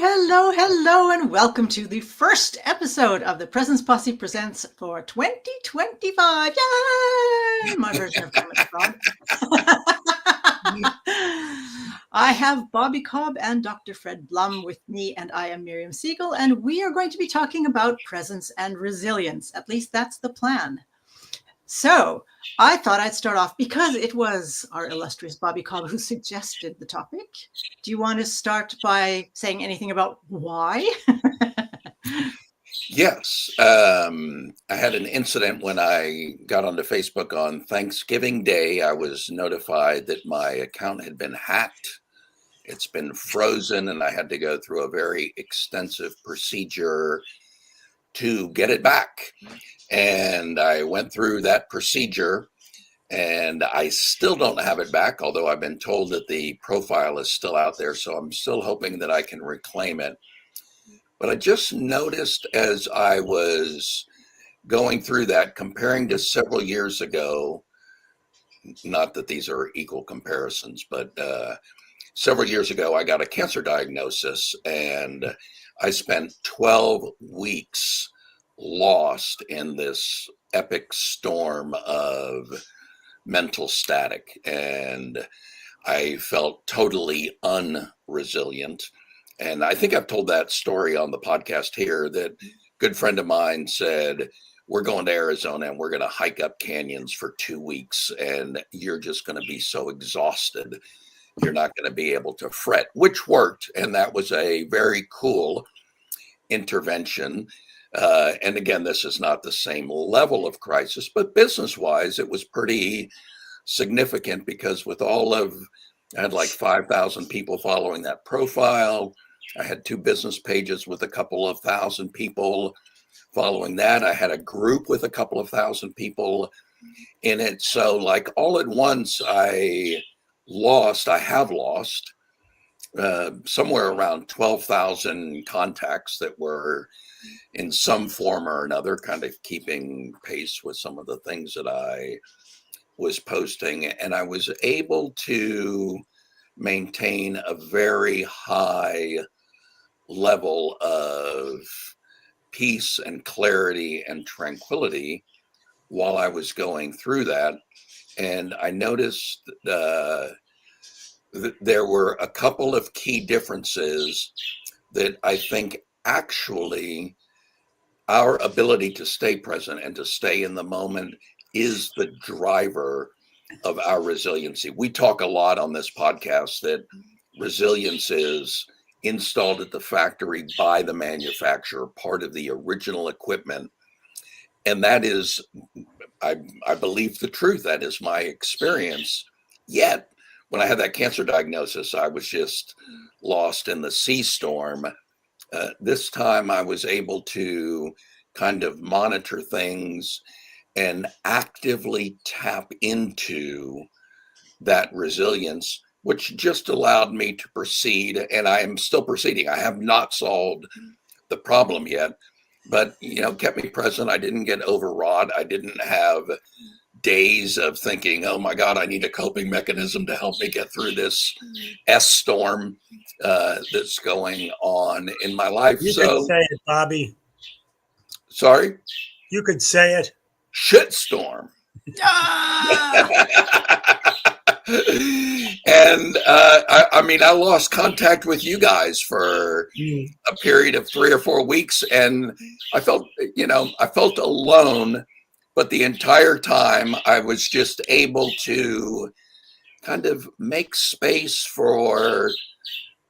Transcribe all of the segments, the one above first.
Hello, and welcome to the first episode of the Presence Posse Presents for 2025. Yay! My version of Kermit the Frog. I have Bobby Cobb and Dr. Fred Blum with me, and I am Miriam Siegel, and we are going to be talking about presence and resilience. At least that's the plan. So I thought I'd start off because it was our illustrious Bobby Cobb who suggested the topic. Do you want to start by saying anything about why? Yes. I had an incident when I got onto Facebook on Thanksgiving Day. I was notified that my account had been hacked. It's been frozen, and I had to go through a very extensive procedure to get it back. And I went through that procedure, and I still don't have it back, although I've been told that the profile is still out there. So I'm still hoping that I can reclaim it. But I just noticed as I was going through that, comparing to several years ago, not that these are equal comparisons, but several years ago, I got a cancer diagnosis, and I spent 12 weeks lost in this epic storm of mental static, and I felt totally unresilient. And I think I've told that story on the podcast here, that a good friend of mine said, we're going to Arizona and we're going to hike up canyons for 2 weeks, and you're just going to be so exhausted. You're not going to be able to fret, which worked. And that was a very cool intervention. And again, this is not the same level of crisis, but business-wise, it was pretty significant because I had like 5,000 people following that profile. I had 2 business pages with a couple of thousand people following that. I had a group with a couple of thousand people in it. So like all at once, I have lost somewhere around 12,000 contacts that were in some form or another, kind of keeping pace with some of the things that I was posting. And I was able to maintain a very high level of peace and clarity and tranquility while I was going through that. And I noticed that there were a couple of key differences that I think actually our ability to stay present and to stay in the moment is the driver of our resiliency. We talk a lot on this podcast that resilience is installed at the factory by the manufacturer, part of the original equipment. And that is, I believe, the truth. That is my experience. Yet, when I had that cancer diagnosis, I was just lost in the sea storm. This time I was able to kind of monitor things and actively tap into that resilience, which just allowed me to proceed. And I am still proceeding. I have not solved the problem yet, but, kept me present. I didn't get overwrought. I didn't have days of thinking, oh my God, I need a coping mechanism to help me get through this storm that's going on in my life. You could say it, Bobby. Sorry? You could say it. Shitstorm. And I lost contact with you guys for a period of 3 or 4 weeks, and I felt alone. But the entire time I was just able to kind of make space for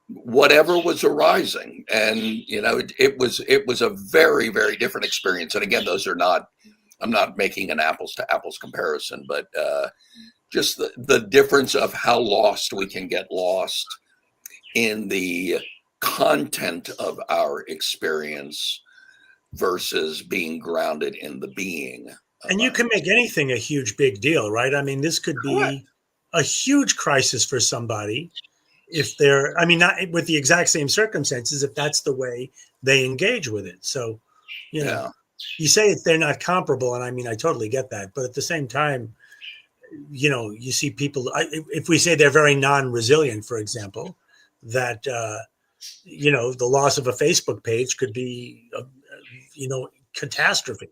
whatever was arising. And, it was a very, very different experience. And again, I'm not making an apples to apples comparison, but just the difference of how lost we can get lost in the content of our experience versus being grounded in the being. And you can make anything a huge big deal, right? I mean, this could be a huge crisis for somebody if they're, not with the exact same circumstances, if that's the way they engage with it. So, you say they're not comparable. And I totally get that. But at the same time, you see people, if we say they're very non-resilient, for example, that the loss of a Facebook page could be, catastrophe.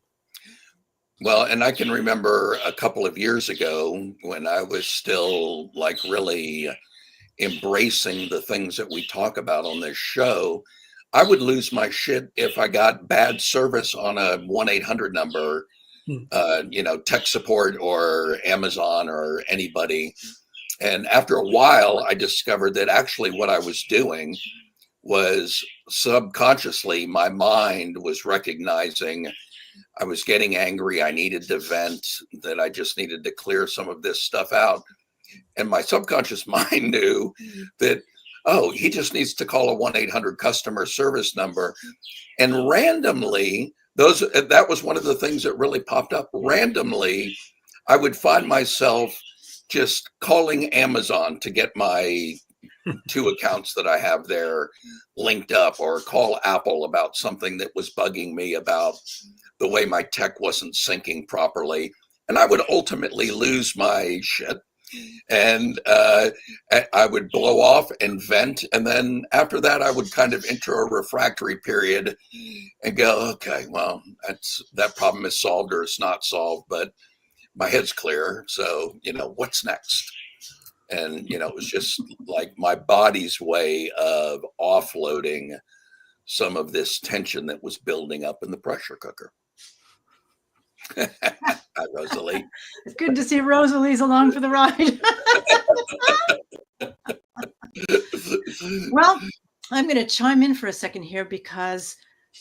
Well, and I can remember a couple of years ago when I was still like really embracing the things that we talk about on this show. I would lose my shit if I got bad service on a 1-800 number, tech support or Amazon or anybody. And after a while, I discovered that actually what I was doing was subconsciously, my mind was recognizing I was getting angry. I needed to vent, that I just needed to clear some of this stuff out. And my subconscious mind knew that, oh, he just needs to call a 1-800 customer service number. And randomly, that was one of the things that really popped up. Randomly, I would find myself just calling Amazon to get my 2 accounts that I have there linked up, or call Apple about something that was bugging me about the way my tech wasn't syncing properly. And I would ultimately lose my shit. And I would blow off and vent. And then after that, I would kind of enter a refractory period and go, okay, well, that problem is solved or it's not solved, but my head's clear. So, what's next? And, it was just like my body's way of offloading some of this tension that was building up in the pressure cooker. Hi, Rosalie. It's good to see Rosalie's along for the ride. Well, I'm going to chime in for a second here because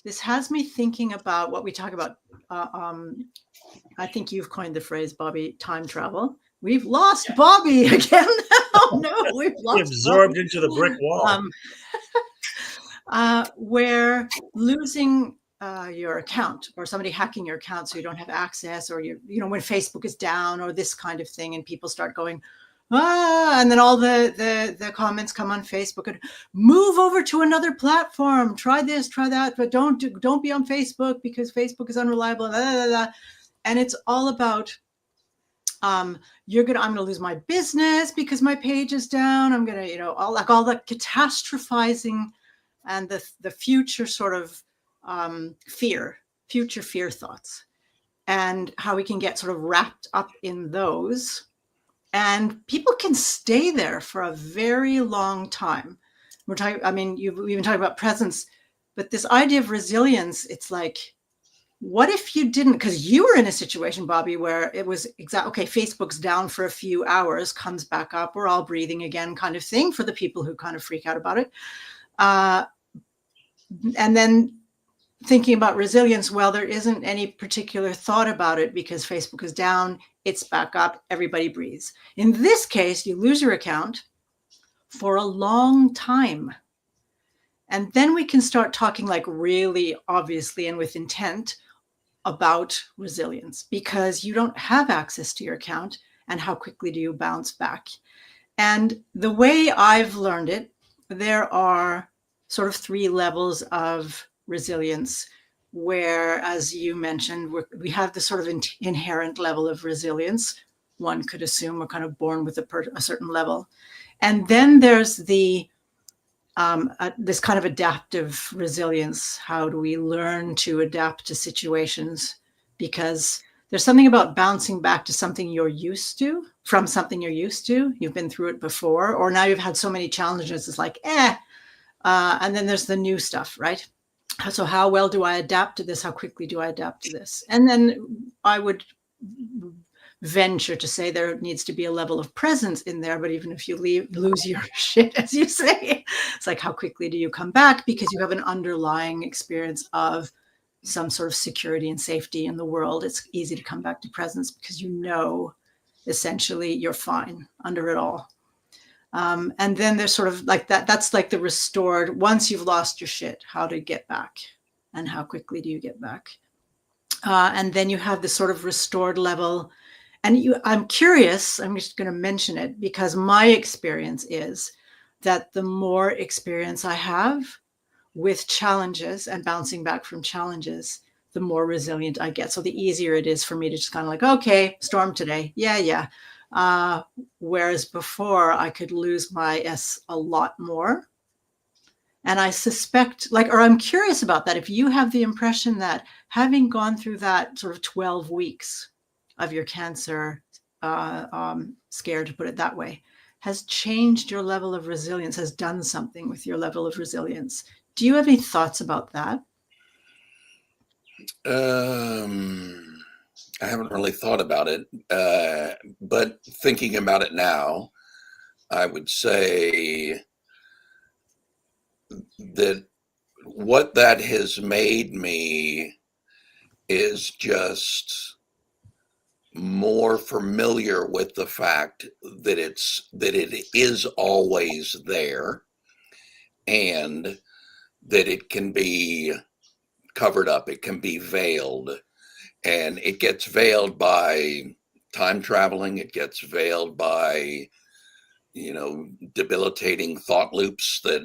this has me thinking about what we talk about. I think you've coined the phrase, Bobby, time travel. We've lost Bobby again. Oh no, we've lost absorbed Bobby. Into the brick wall. Where losing your account, or somebody hacking your account so you don't have access, or when Facebook is down, or this kind of thing, and people start going, and then all the comments come on Facebook and move over to another platform, try this, try that, but don't be on Facebook because Facebook is unreliable. Blah, blah, blah. And it's all about I'm gonna lose my business because my page is down. I'm gonna, all the catastrophizing and the future sort of future fear thoughts, and how we can get sort of wrapped up in those. And people can stay there for a very long time. We're talking, we've even talked about presence, but this idea of resilience, it's like, what if you didn't, because you were in a situation, Bobby, where it was okay, Facebook's down for a few hours, comes back up, we're all breathing again kind of thing for the people who kind of freak out about it. And then thinking about resilience, well, there isn't any particular thought about it because Facebook is down, it's back up, everybody breathes. In this case, you lose your account for a long time. And then we can start talking like really obviously and with intent about resilience, because you don't have access to your account, and how quickly do you bounce back? And the way I've learned it, there are sort of 3 levels of resilience, where, as you mentioned, we have the sort of inherent level of resilience. One could assume we're kind of born with a certain level. And then there's this kind of adaptive resilience. How do we learn to adapt to situations? Because there's something about bouncing back to something you're used to, from something you're used to. You've been through it before, or now you've had so many challenges, it's like, and then there's the new stuff, right? So how well do I adapt to this? How quickly do I adapt to this? And then I would venture to say there needs to be a level of presence in there. But even if you lose your shit, as you say, it's like, how quickly do you come back? Because you have an underlying experience of some sort of security and safety in the world. It's easy to come back to presence because essentially you're fine under it all. And then there's sort of like that. That's like the restored, once you've lost your shit, how to get back and how quickly do you get back? And then you have this sort of restored level. And I'm curious, I'm just going to mention it because my experience is that the more experience I have with challenges and bouncing back from challenges, the more resilient I get. So the easier it is for me to just kind of like, okay, storm today. Yeah. Whereas before I could lose my S a lot more. And I suspect, like, or I'm curious about that. If you have the impression that having gone through that sort of 12 weeks of your cancer scare, to put it that way, has changed your level of resilience, has done something with your level of resilience. Do you have any thoughts about that? I haven't really thought about it, but thinking about it now, I would say that what that has made me is just more familiar with the fact that it is always there, and that it can be covered up, it can be veiled, and it gets veiled by time traveling, it gets veiled by debilitating thought loops that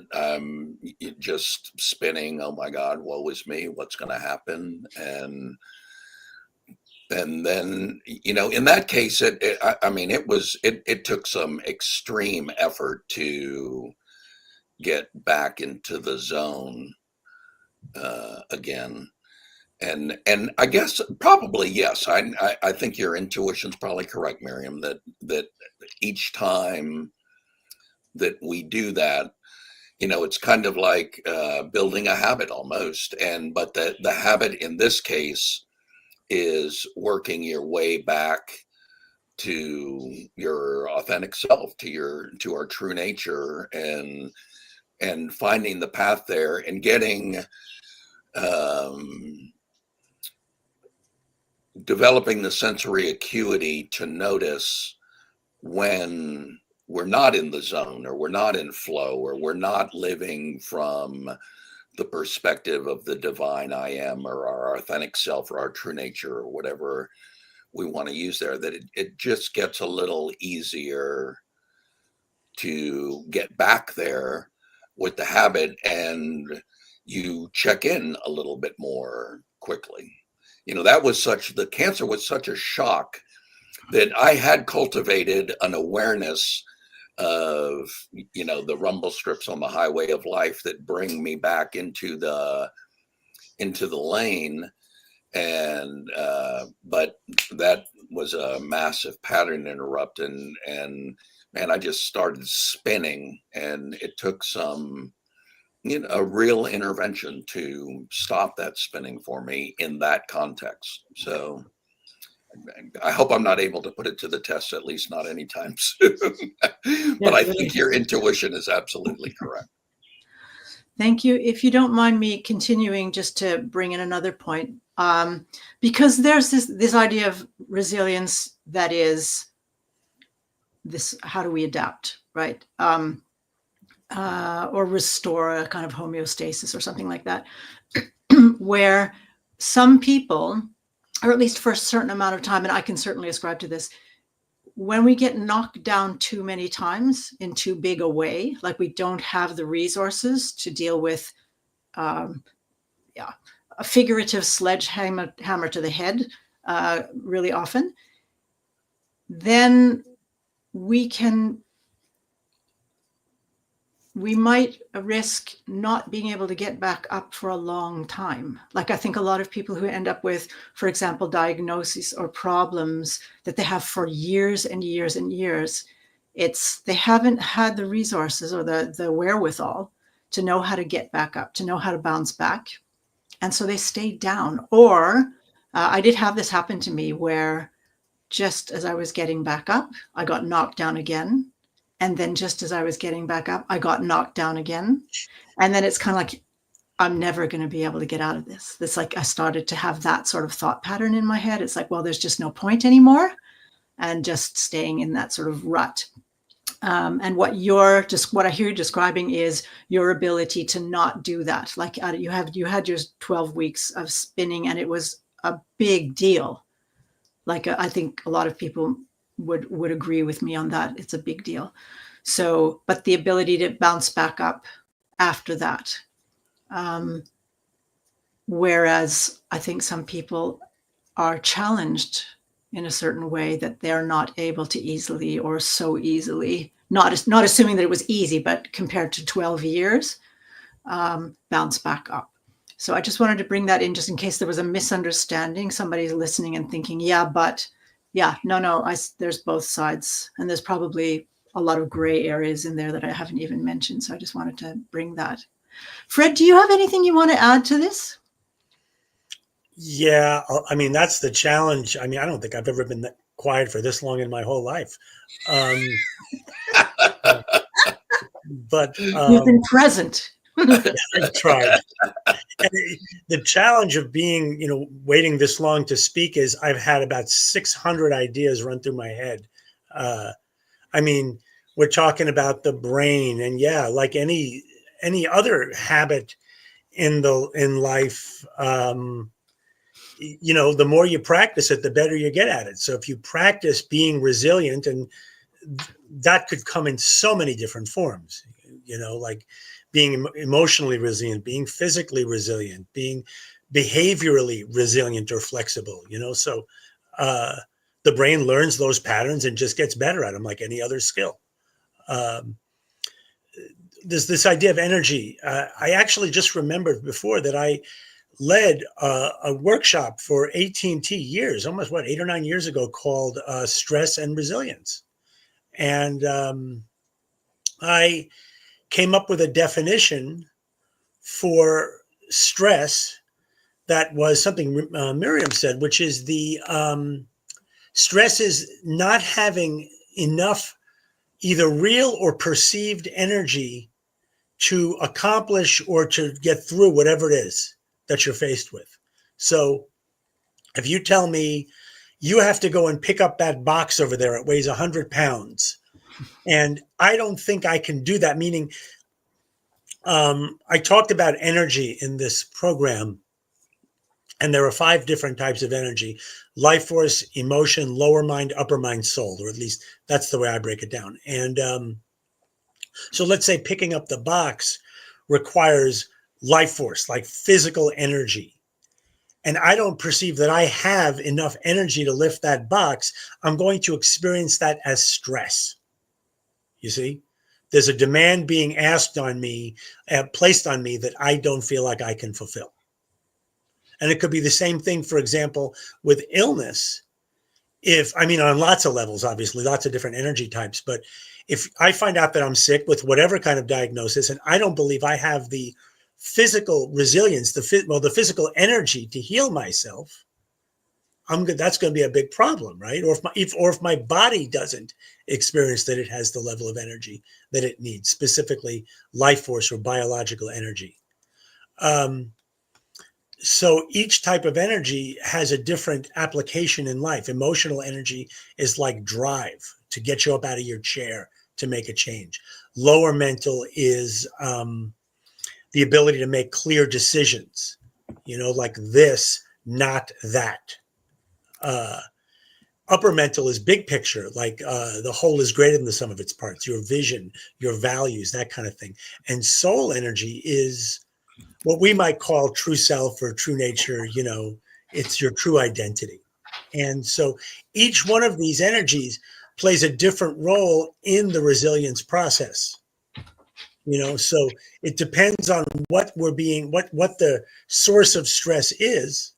just spinning. Oh my God, woe is me, what's going to happen? And then in that case, it took some extreme effort to get back into the zone again. And I guess probably yes. I think your intuition's probably correct, Miriam. That each time that we do that, it's kind of like building a habit almost. But the habit in this case is working your way back to your authentic self, to our true nature, and finding the path there, and getting developing the sensory acuity to notice when we're not in the zone, or we're not in flow, or we're not living from the perspective of the divine I am, or our authentic self, or our true nature, or whatever we want to use there, that it just gets a little easier to get back there with the habit, and you check in a little bit more quickly. The cancer was such a shock that I had cultivated an awareness of, the rumble strips on the highway of life that bring me back into the lane. And but that was a massive pattern interrupt, and man, I just started spinning, and it took a real intervention to stop that spinning for me in that context. So I hope I'm not able to put it to the test, at least not anytime soon. But I think your intuition is absolutely correct. Thank you. If you don't mind me continuing, just to bring in another point, because there's this idea of resilience that is this: how do we adapt, right? Or restore a kind of homeostasis or something like that, where some people, or at least for a certain amount of time, and I can certainly ascribe to this, when we get knocked down too many times in too big a way, like we don't have the resources to deal with a figurative sledgehammer to the head really often, then we might risk not being able to get back up for a long time. Like, I think a lot of people who end up with, for example, diagnoses or problems that they have for years and years and years, they haven't had the resources or the wherewithal to know how to get back up, to know how to bounce back. And so they stay down. Or I did have this happen to me where just as I was getting back up, I got knocked down again. And then just as I was getting back up, I got knocked down again. And then it's kind of like, I'm never going to be able to get out of this. It's like I started to have that sort of thought pattern in my head. It's like, well, there's just no point anymore. And just staying in that sort of rut. And what I hear you describing is your ability to not do that. Like you had your 12 weeks of spinning, and it was a big deal. Like I think a lot of people would agree with me on that. It's a big deal. So, but the ability to bounce back up after that. Whereas I think some people are challenged in a certain way that they're not able to easily, or so easily, not assuming that it was easy, but compared to 12 years, bounce back up. So I just wanted to bring that in just in case there was a misunderstanding. Somebody's listening and thinking, yeah, but yeah, no, there's both sides. And there's probably a lot of gray areas in there that I haven't even mentioned. So I just wanted to bring that. Fred, do you have anything you want to add to this? Yeah, I mean, that's the challenge. I mean, I don't think I've ever been that quiet for this long in my whole life. But You've been present. I've tried. And the challenge of being, waiting this long to speak is I've had about 600 ideas run through my head. I mean, we're talking about the brain, and yeah, like any other habit in life, the more you practice it, the better you get at it. So if you practice being resilient, and that could come in so many different forms, like being emotionally resilient, being physically resilient, being behaviorally resilient or flexible, so the brain learns those patterns and just gets better at them like any other skill. There's this idea of energy. I actually just remembered before that I led a workshop for AT&T years, almost 8 or 9 years ago, called Stress and Resilience. And I came up with a definition for stress that was something Miriam said, which is the stress is not having enough either real or perceived energy to accomplish or to get through whatever it is that you're faced with. So if you tell me you have to go and pick up that box over there, it weighs 100 pounds, and I don't think I can do that, meaning I talked about energy in this program, and there are 5 different types of energy: life force, emotion, lower mind, upper mind, soul, or at least that's the way I break it down. And so let's say picking up the box requires life force, like physical energy. And I don't perceive that I have enough energy to lift that box. I'm going to experience that as stress. You see, there's a demand being asked on me, placed on me, that I don't feel like I can fulfill. And it could be the same thing, for example, with illness. On lots of levels, obviously, lots of different energy types. But if I find out that I'm sick with whatever kind of diagnosis, and I don't believe I have the physical resilience, the physical energy to heal myself, that's going to be a big problem, right? Or if my body doesn't experience that it has the level of energy that it needs, specifically life force or biological energy. So each type of energy has a different application in life. Emotional energy is like drive to get you up out of your chair to make a change. Lower mental is the ability to make clear decisions, like this, not that. Upper mental is big picture, like the whole is greater than the sum of its parts, your vision, your values, that kind of thing. And soul energy is what we might call true self or true nature. It's your true identity. And so each one of these energies plays a different role in the resilience process. So it depends on what the source of stress is.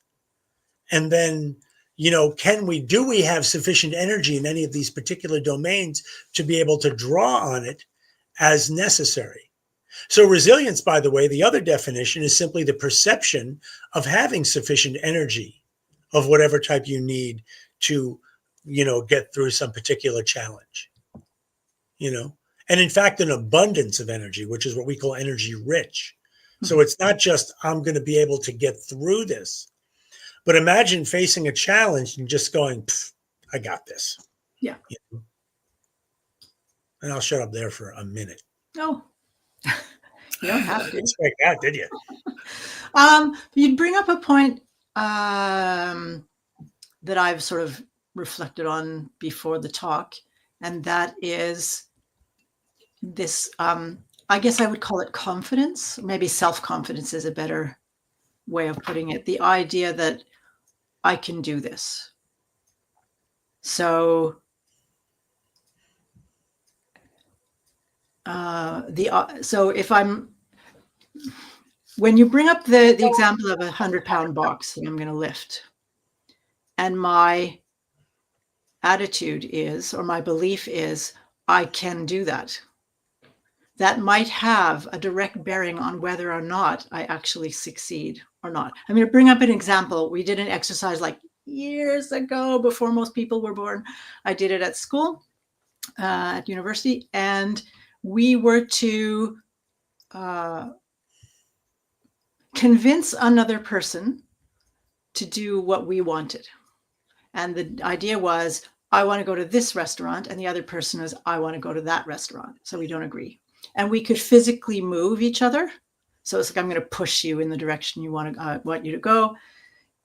And then, do we have sufficient energy in any of these particular domains to be able to draw on it as necessary? So resilience, by the way, the other definition is simply the perception of having sufficient energy of whatever type you need to, get through some particular challenge, and in fact, an abundance of energy, which is what we call energy rich. So it's not just, I'm going to be able to get through this, but imagine facing a challenge and just going, I got this. Yeah. And I'll shut up there for a minute. No. You don't have to. Didn't expect that, did you? You'd bring up a point that I've sort of reflected on before the talk, and that is this, I guess I would call it confidence. Maybe self-confidence is a better way of putting it. The idea that I can do this. So so if I'm when you bring up the example of a 100-pound box that I'm going to lift, and my attitude is, or my belief is, I can do that. That might have a direct bearing on whether or not I actually succeed or not. I'm going to bring up an example. We did an exercise like years ago before most people were born. I did it at school, at university, and we were to convince another person to do what we wanted. And the idea was, I want to go to this restaurant, and the other person is, I want to go to that restaurant. So we don't agree. And we could physically move each other. So it's like, I'm going to push you in the direction you want you to go.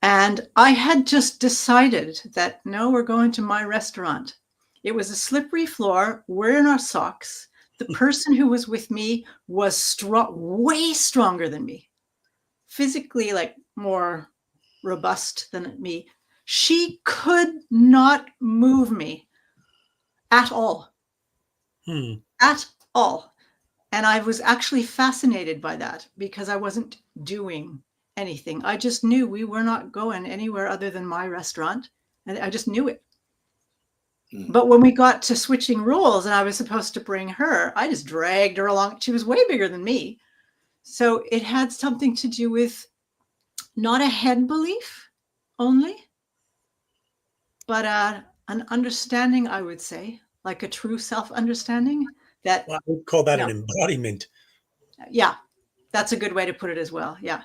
And I had just decided that, no, we're going to my restaurant. It was a slippery floor. We're in our socks. The person who was with me was strong, way stronger than me, physically, like more robust than me. She could not move me at all. At all. And I was actually fascinated by that because I wasn't doing anything. I just knew we were not going anywhere other than my restaurant. And I just knew it. But when we got to switching roles and I was supposed to bring her, I just dragged her along. She was way bigger than me. So it had something to do with not a head belief only, but an understanding, I would say, like a true self-understanding that. Well, I would call that an embodiment. Yeah, that's a good way to put it as well. Yeah.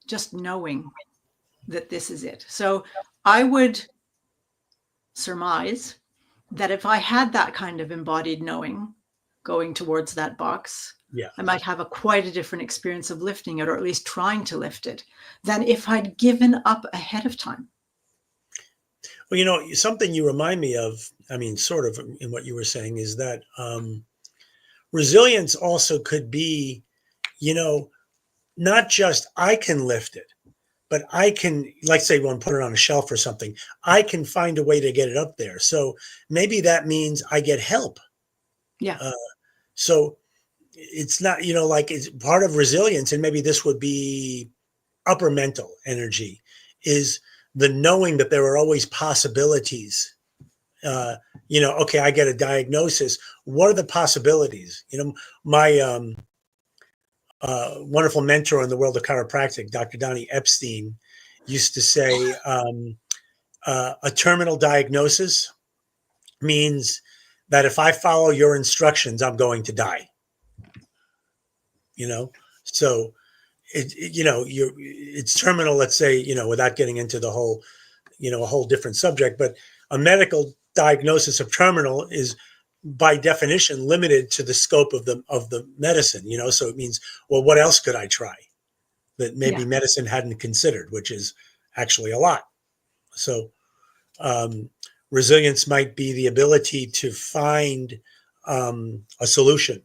Just knowing that this is it. So I would surmise that if I had that kind of embodied knowing going towards that box, I might have quite a different experience of lifting it, or at least trying to lift it, than if I'd given up ahead of time. Well, something you remind me of, I mean, sort of in what you were saying, is that resilience also could be, not just I can lift it, but I can, like say, when put it on a shelf or something, I can find a way to get it up there. So maybe that means I get help. Yeah. So it's not, like it's part of resilience, and maybe this would be upper mental energy, is the knowing that there are always possibilities. Okay, I get a diagnosis. What are the possibilities? My wonderful mentor in the world of chiropractic, Dr. Donnie Epstein, used to say, a terminal diagnosis means that if I follow your instructions, I'm going to die. So it's terminal, let's say, without getting into the whole, a whole different subject, but a medical diagnosis of terminal is by definition limited to the scope of the medicine, so it means, well, what else could I try that maybe medicine hadn't considered, which is actually a lot. So resilience might be the ability to find a solution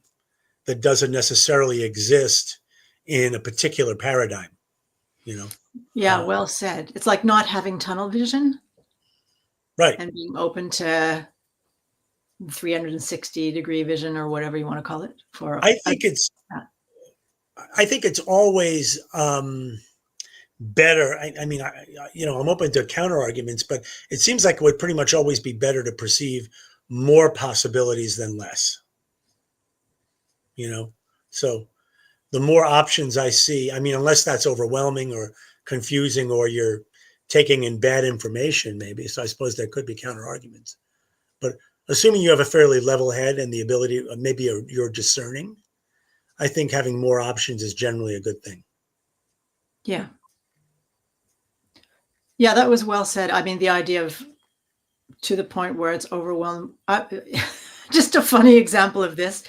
that doesn't necessarily exist in a particular paradigm, Yeah, well said. It's like not having tunnel vision. Right. And being open to 360-degree vision, or whatever you want to call it. I think it's always better. I'm open to counter arguments, but it seems like it would pretty much always be better to perceive more possibilities than less. So the more options I see, unless that's overwhelming or confusing, or you're taking in bad information, maybe. So I suppose there could be counter arguments. But assuming you have a fairly level head and the ability, maybe you're discerning, I think having more options is generally a good thing. Yeah. Yeah, that was well said. The idea of to the point where it's overwhelmed. Just a funny example of this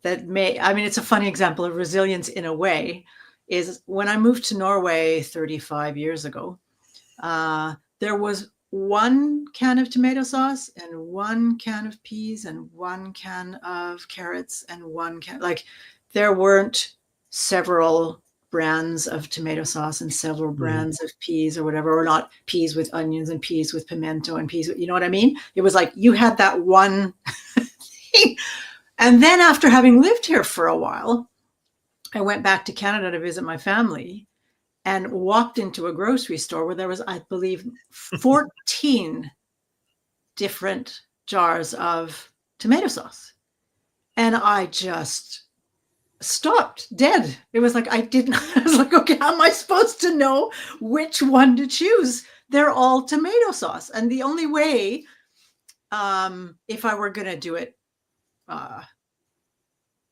it's a funny example of resilience in a way, is when I moved to Norway 35 years ago, there was one can of tomato sauce and one can of peas and one can of carrots and one can, there weren't several brands of tomato sauce and several brands of peas or whatever, or not peas with onions and peas with pimento and peas, you know what I mean? It was like you had that one thing. And then after having lived here for a while, I went back to Canada to visit my family and walked into a grocery store where there was, I believe, 14 different jars of tomato sauce. And I just stopped dead. It was like, I was like, okay, how am I supposed to know which one to choose? They're all tomato sauce. And the only way, if I were going to do it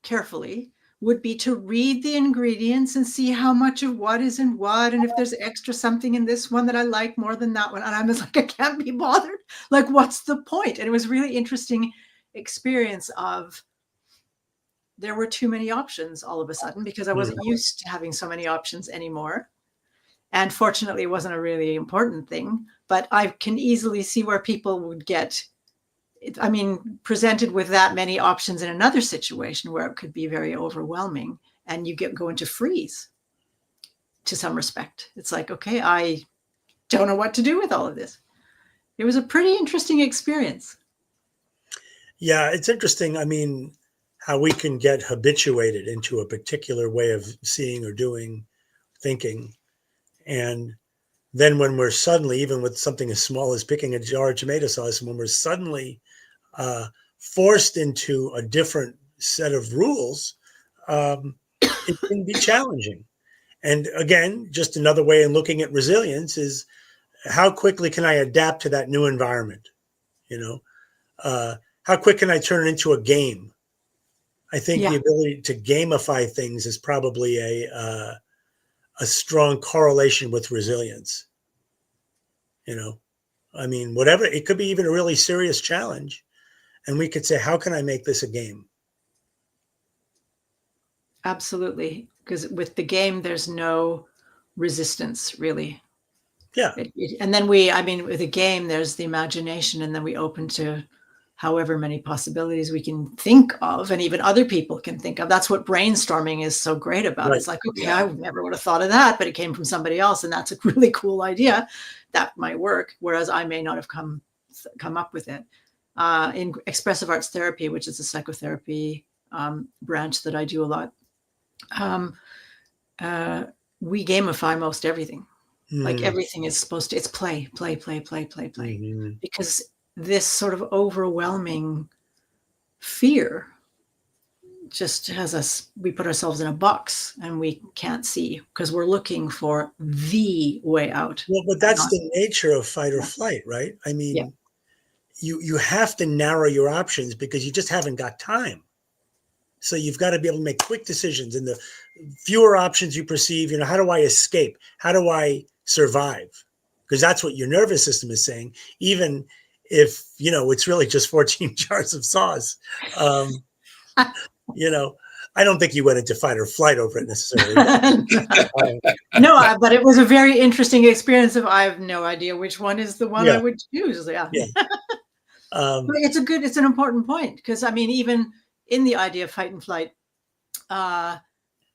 carefully, would be to read the ingredients and see how much of what is in what, and if there's extra something in this one that I like more than that one. And I was like, I can't be bothered. Like, what's the point? And it was really interesting experience of, there were too many options all of a sudden, because I wasn't used to having so many options anymore. And fortunately, it wasn't a really important thing, but I can easily see where people would get, I mean, presented with that many options in another situation where it could be very overwhelming, and you go into freeze to some respect. It's like, okay, I don't know what to do with all of this. It was a pretty interesting experience. Yeah, it's interesting. I mean, how we can get habituated into a particular way of seeing or doing, thinking. And then when we're suddenly, even with something as small as picking a jar of tomato sauce, when we're suddenly forced into a different set of rules, it can be challenging. And again, just another way in looking at resilience is, how quickly can I adapt to that new environment? You know, how quick can I turn it into a game? I think the ability to gamify things is probably a strong correlation with resilience. You know, I mean, whatever, it could be even a really serious challenge. And we could say, how can I make this a game? Absolutely. Because with the game, there's no resistance, really. Yeah. And then with a game, there's the imagination, and then we open to however many possibilities we can think of, and even other people can think of. That's what brainstorming is so great about. Right. It's like, okay, I never would have thought of that, but it came from somebody else, and that's a really cool idea. That might work, whereas I may not have come up with it. In expressive arts therapy, which is a psychotherapy branch that I do a lot, we gamify most everything. Like, everything is supposed to, it's play, because this sort of overwhelming fear just has us, we put ourselves in a box and we can't see, because we're looking for the way out. Well, but that's the nature of fight or flight, right? I mean, you have to narrow your options, because you just haven't got time. So you've got to be able to make quick decisions, and the fewer options you perceive, you know, how do I escape? How do I survive? Because that's what your nervous system is saying, even if, you know, it's really just 14 jars of sauce. You know, I don't think you went into fight or flight over it necessarily. No, but it was a very interesting experience of, I have no idea which one is the one I would choose. But it's an important point, because I mean, even in the idea of fight and flight,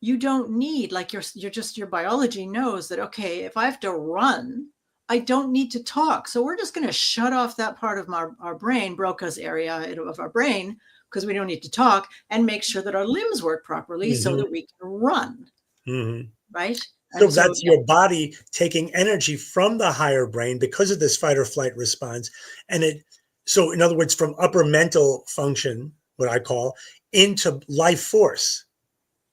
you don't need, like, your biology knows that, okay, if I have to run, I don't need to talk. So we're just going to shut off that part of our brain, Broca's area of our brain, because we don't need to talk, and make sure that our limbs work properly so that we can run. Right? So that's your body taking energy from the higher brain because of this fight or flight response. And so in other words, from upper mental function, what I call, into life force.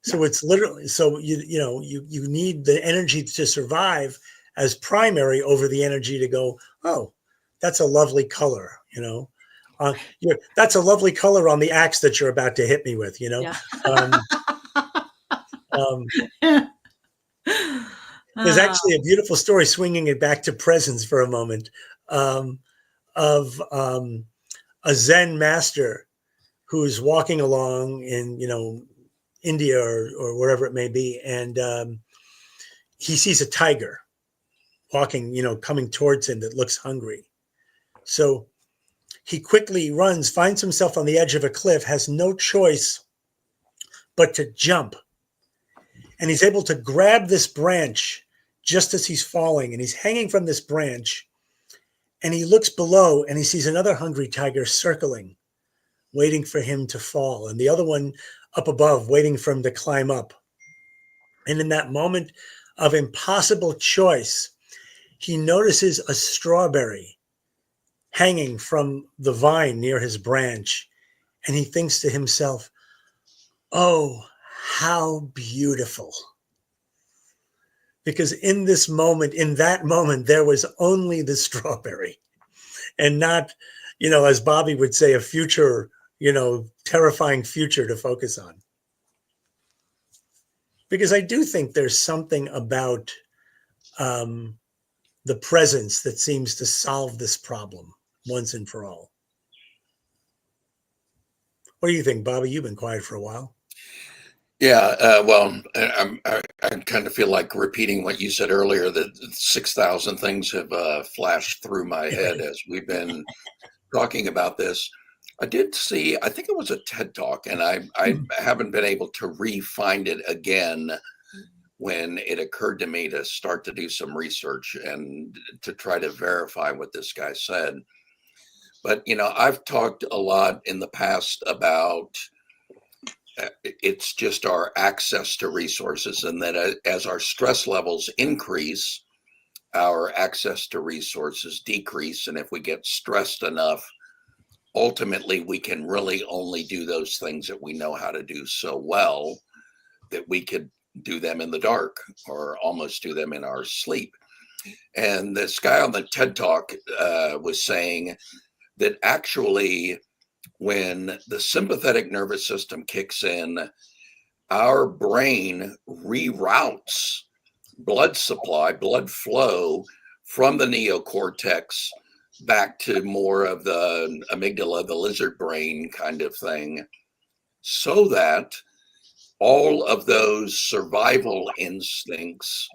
So it's literally, so you need the energy to survive as primary over the energy to go, oh, that's a lovely color, you know. That's a lovely color on the axe that you're about to hit me with, you know. There's actually a beautiful story, swinging it back to presence for a moment, of a Zen master who's walking along in, you know, India or wherever it may be, and he sees a tiger walking, you know, coming towards him that looks hungry. So he quickly runs, finds himself on the edge of a cliff, has no choice but to jump. And he's able to grab this branch just as he's falling, and he's hanging from this branch, and he looks below and he sees another hungry tiger circling, waiting for him to fall, and the other one up above, waiting for him to climb up. And in that moment of impossible choice, he notices a strawberry hanging from the vine near his branch. And he thinks to himself, oh, how beautiful. Because in this moment, in that moment, there was only the strawberry and not, as Bobby would say, a future, terrifying future to focus on. Because I do think there's something about the presence that seems to solve this problem once and for all. What do you think, Bobby? You've been quiet for a while. Yeah, well, I kind of feel like repeating what you said earlier, that 6,000 things have flashed through my head as we've been talking about this. I did see, I think it was a TED Talk, and I haven't been able to re-find it again when it occurred to me to start to do some research and to try to verify what this guy said. But, I've talked a lot in the past about it's just our access to resources, and that as our stress levels increase, our access to resources decrease. And if we get stressed enough, ultimately we can really only do those things that we know how to do so well that we could do them in the dark or almost do them in our sleep. And this guy on the TED Talk was saying that actually, when the sympathetic nervous system kicks in, our brain reroutes blood supply, blood flow from the neocortex back to more of the amygdala, the lizard brain kind of thing, so that all of those survival instincts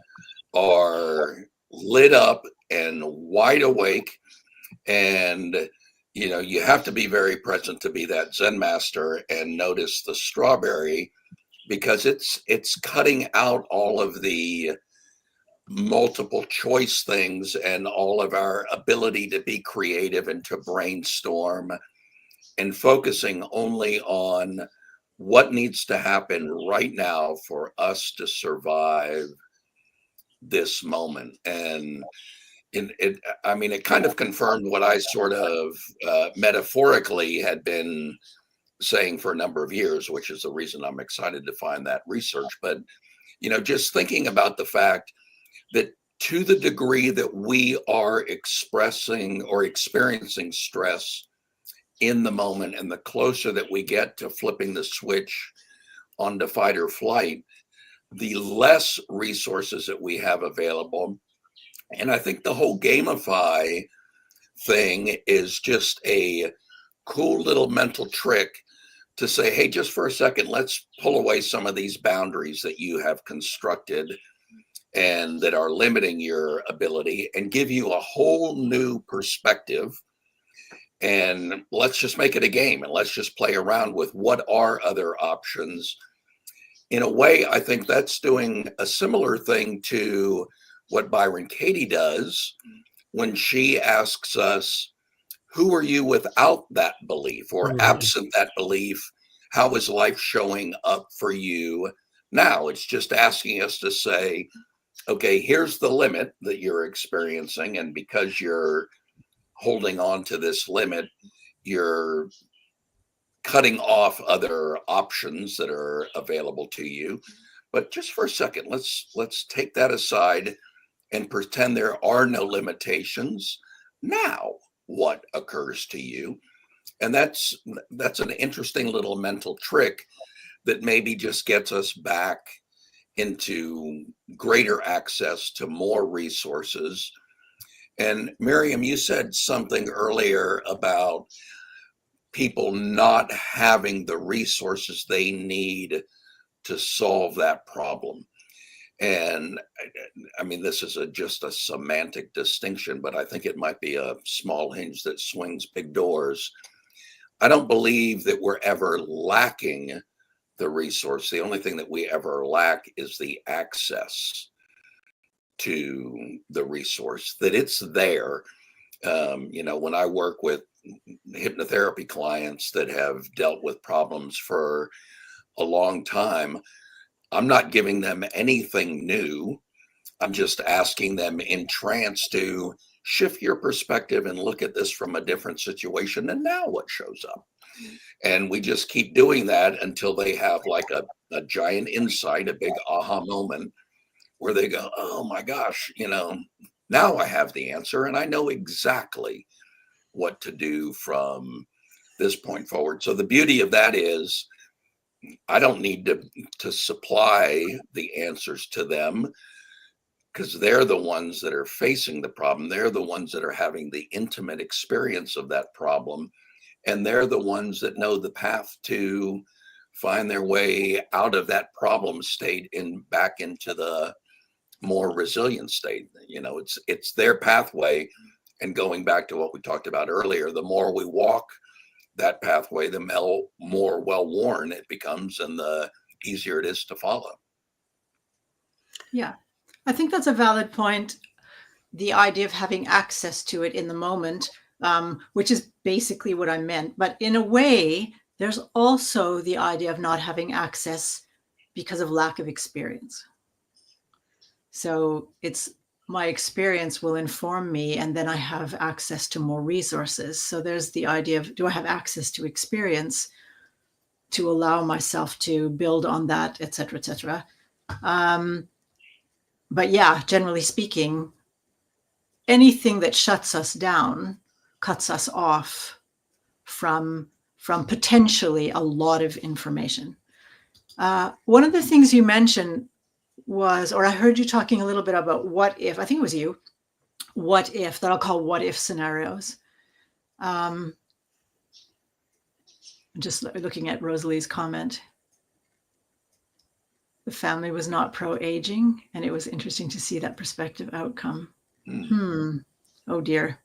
are lit up and wide awake. And you have to be very present to be that Zen master and notice the strawberry, because it's cutting out all of the multiple choice things and all of our ability to be creative and to brainstorm, and focusing only on what needs to happen right now for us to survive this moment. And it kind of confirmed what I sort of metaphorically had been saying for a number of years, which is the reason I'm excited to find that research. But, just thinking about the fact that to the degree that we are expressing or experiencing stress in the moment, and the closer that we get to flipping the switch onto fight or flight, the less resources that we have available. And I think the whole gamify thing is just a cool little mental trick to say, hey, just for a second, let's pull away some of these boundaries that you have constructed and that are limiting your ability, and give you a whole new perspective. And let's just make it a game, and let's just play around with what are other options. In a way, I think that's doing a similar thing to what Byron Katie does when she asks us, who are you without that belief, or absent that belief? How is life showing up for you now? It's just asking us to say, okay, here's the limit that you're experiencing. And because you're holding on to this limit, you're cutting off other options that are available to you. But just for a second, let's take that aside and pretend there are no limitations. Now, what occurs to you? And that's an interesting little mental trick that maybe just gets us back into greater access to more resources. And Miriam, you said something earlier about people not having the resources they need to solve that problem. And this is just a semantic distinction, but I think it might be a small hinge that swings big doors. I don't believe that we're ever lacking the resource. The only thing that we ever lack is the access to the resource, that it's there. When I work with hypnotherapy clients that have dealt with problems for a long time, I'm not giving them anything new. I'm just asking them in trance to shift your perspective and look at this from a different situation. And now what shows up? And we just keep doing that until they have like a giant insight, a big aha moment where they go, oh my gosh, now I have the answer and I know exactly what to do from this point forward. So the beauty of that is I don't need to supply the answers to them, because they're the ones that are facing the problem. They're the ones that are having the intimate experience of that problem. And they're the ones that know the path to find their way out of that problem state and back into the more resilient state. It's their pathway. And going back to what we talked about earlier, the more we walk that pathway, the more well-worn it becomes and the easier it is to follow. Yeah, I think that's a valid point. The idea of having access to it in the moment, which is basically what I meant. But in a way, there's also the idea of not having access because of lack of experience. So it's my experience will inform me, and then I have access to more resources. So there's the idea of, do I have access to experience to allow myself to build on that, et cetera, et cetera. But yeah, generally speaking, anything that shuts us down cuts us off from potentially a lot of information. One of the things you mentioned was, or I heard you talking a little bit about what if, I think it was you, what if, that I'll call what if scenarios. Just looking at Rosalie's comment. The family was not pro-aging, and it was interesting to see that perspective outcome. Oh dear.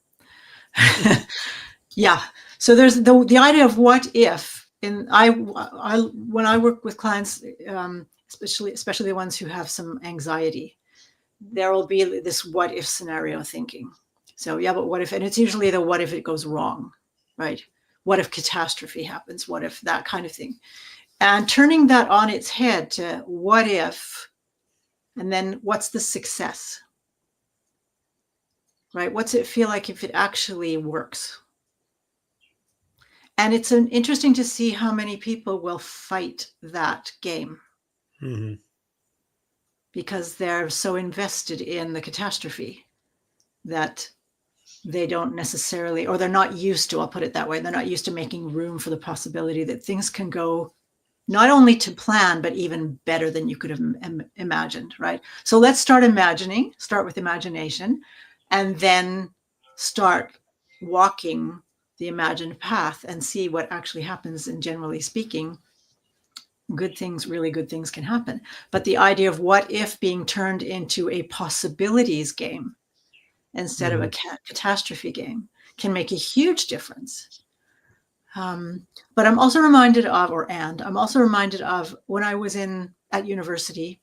Yeah. So there's the idea of what if, and when I work with clients, especially the ones who have some anxiety, there will be this what if scenario thinking. So yeah, but what if, and it's usually the what if it goes wrong, right? What if catastrophe happens? What if that kind of thing? And turning that on its head to what if, and then what's the success, right? What's it feel like if it actually works? And it's interesting to see how many people will fight that game. Mm-hmm. Because they're so invested in the catastrophe that they don't necessarily, or they're not used to, I'll put it that way, they're not used to making room for the possibility that things can go not only to plan, but even better than you could have imagined, right? So let's start with imagination, and then start walking the imagined path and see what actually happens. And generally speaking, really good things can happen. But the idea of what if being turned into a possibilities game instead of a catastrophe game can make a huge difference. But I'm also reminded of when I was at university,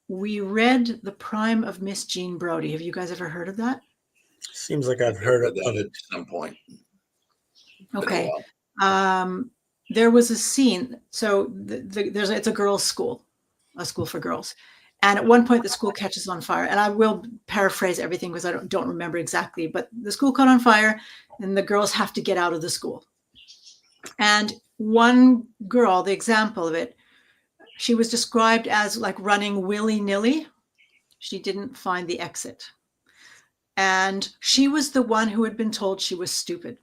we read The Prime of Miss Jean Brodie. Have you guys ever heard of that? Seems like I've heard of that it at some point. Okay. There was a scene. So it's a girls' school, a school for girls. And at one point, the school catches on fire. And I will paraphrase everything because I don't remember exactly. But the school caught on fire, and the girls have to get out of the school. And one girl, the example of it, she was described as like running willy-nilly. She didn't find the exit. And she was the one who had been told she was stupid,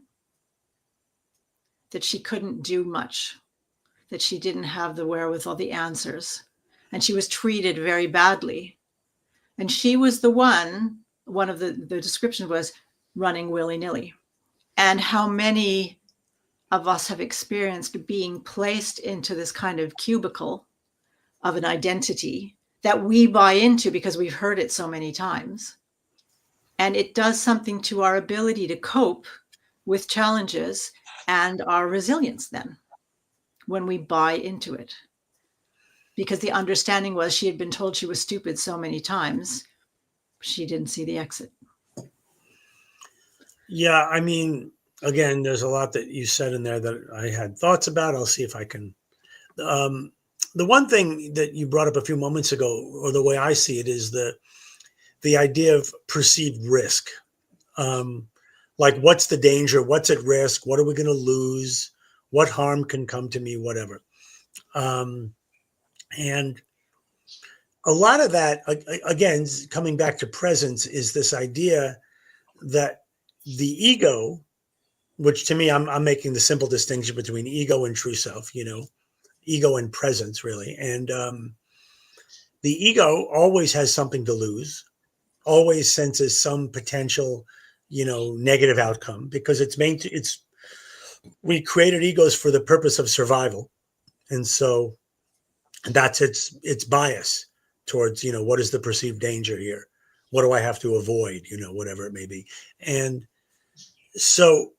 that she couldn't do much, that she didn't have the wherewithal, the answers. And she was treated very badly. And she was the one of the description was running willy-nilly. And how many of us have experienced being placed into this kind of cubicle of an identity that we buy into because we've heard it so many times. And it does something to our ability to cope with challenges and our resilience then when we buy into it. Because the understanding was she had been told she was stupid so many times, she didn't see the exit. Yeah, I mean, again, there's a lot that you said in there that I had thoughts about. I'll see if I can. Um, the one thing that you brought up a few moments ago, or the way I see it, is the idea of perceived risk. Um, like, what's the danger? What's at risk? What are we going to lose? What harm can come to me? Whatever. Um, and a lot of that, again, coming back to presence, is this idea that the ego, which to me, I'm making the simple distinction between ego and true self, ego and presence, really. And the ego always has something to lose, always senses some potential, negative outcome, because we created egos for the purpose of survival. And so that's its bias towards, what is the perceived danger here? What do I have to avoid? Whatever it may be. And so,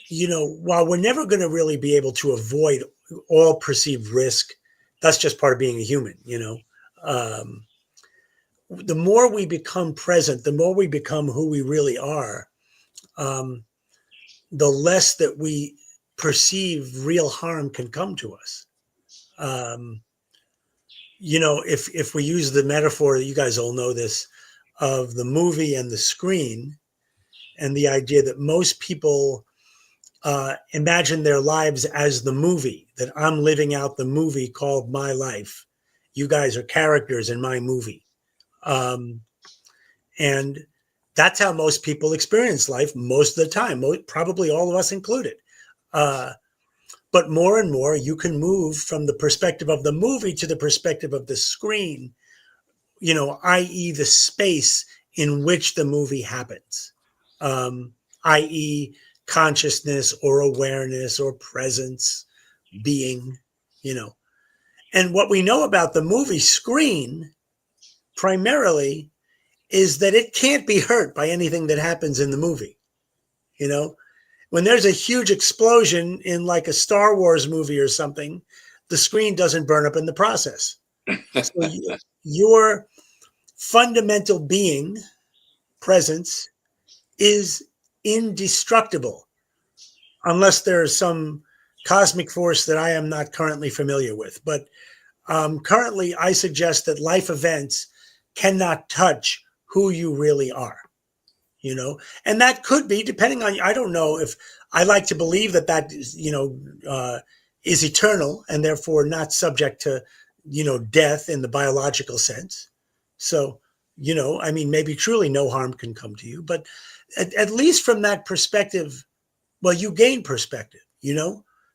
while we're never going to really be able to avoid all perceived risk, that's just part of being a human. Um, the more we become present, the more we become who we really are, um, the less that we perceive real harm can come to us. Um, if we use the metaphor, you guys all know this, of the movie and the screen, and the idea that most people imagine their lives as the movie, that I'm living out the movie called my life. You guys are characters in my movie. Um, and that's how most people experience life most of the time, probably all of us included. Uh, but more and more, you can move from the perspective of the movie to the perspective of the screen, i.e. the space in which the movie happens, i.e. consciousness or awareness or presence, being, And what we know about the movie screen primarily is that it can't be hurt by anything that happens in the movie. When there's a huge explosion in like a Star Wars movie or something, the screen doesn't burn up in the process. So your fundamental being, presence, is indestructible unless there's some cosmic force that I am not currently familiar with. But currently, I suggest that life events cannot touch who you really are. And that could be, depending on, I don't know, if I like to believe that is, is eternal and therefore not subject to, death in the biological sense. So, maybe truly no harm can come to you, but at least from that perspective, well, you gain perspective,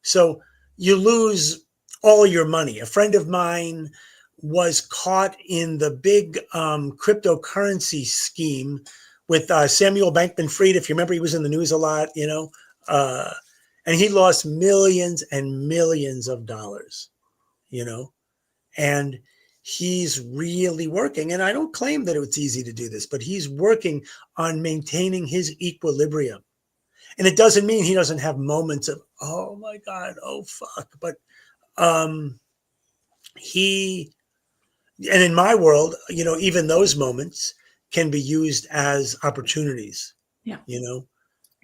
so you lose all your money. A friend of mine was caught in the big cryptocurrency scheme with Samuel Bankman-Fried. If you remember, he was in the news a lot, and he lost millions and millions of dollars, and he's really working. And I don't claim that it's easy to do this, but he's working on maintaining his equilibrium. And it doesn't mean he doesn't have moments of, oh my God, oh fuck. But and in my world, even those moments can be used as opportunities. Yeah.